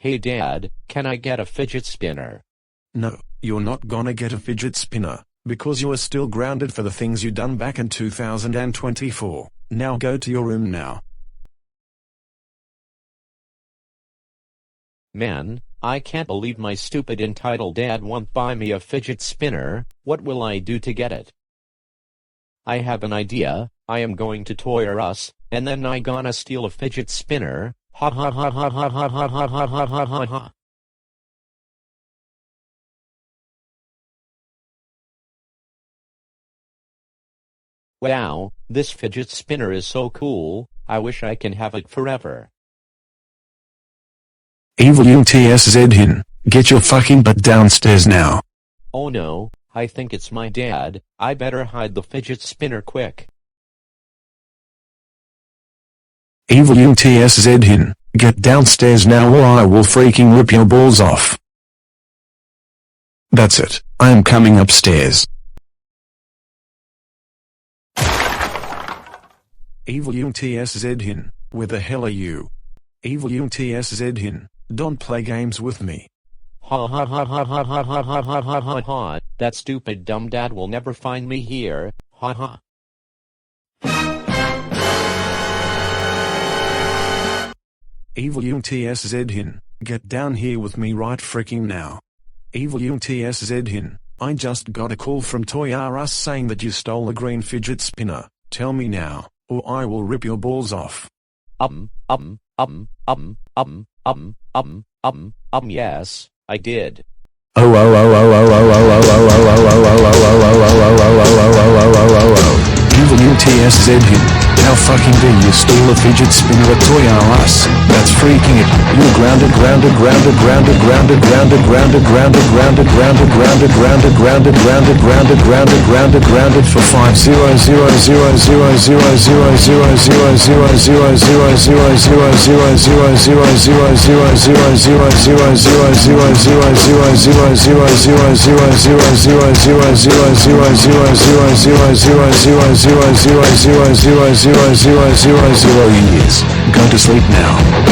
Hey Dad, can I get a fidget spinner? No, you're not gonna get a fidget spinner, because you are still grounded for the things you done back in 2024. Now go to your room now. Man, I can't believe my stupid entitled dad won't buy me a fidget spinner. What will I do to get it? I have an idea. I am going to Toys R Us, and then I gonna steal a fidget spinner. Ha ha ha ha ha ha ha ha ha ha ha ha ha. Wow, this fidget spinner is so cool. I wish I can have it forever. Evil Yeung Tsz Hin, get your fucking butt downstairs now. Oh no, I think it's my dad. I better hide the fidget spinner quick. Evil Yeung Tsz Hin, get downstairs now or I will freaking rip your balls off. That's it, I am coming upstairs. Evil Yeung Tsz Hin, where the hell are you? Evil Yeung Tsz Hin, don't play games with me. Ha ha ha ha ha ha ha ha ha ha ha ha. That stupid dumb dad will never find me here. Ha ha. Evil Yeung Tsz Hin, get down here with me right freaking now. Evil Yeung Tsz Hin, I just got a call from Toys R Us saying that you stole a green fidget spinner. Tell me now, or I will rip your balls off. Yes, I did. Evil Yeung Tsz Hin, how fucking dare you steal a fidget spinner at Toys R Us? That's freaking it. You're grounded for 5000000 years. Go to sleep now.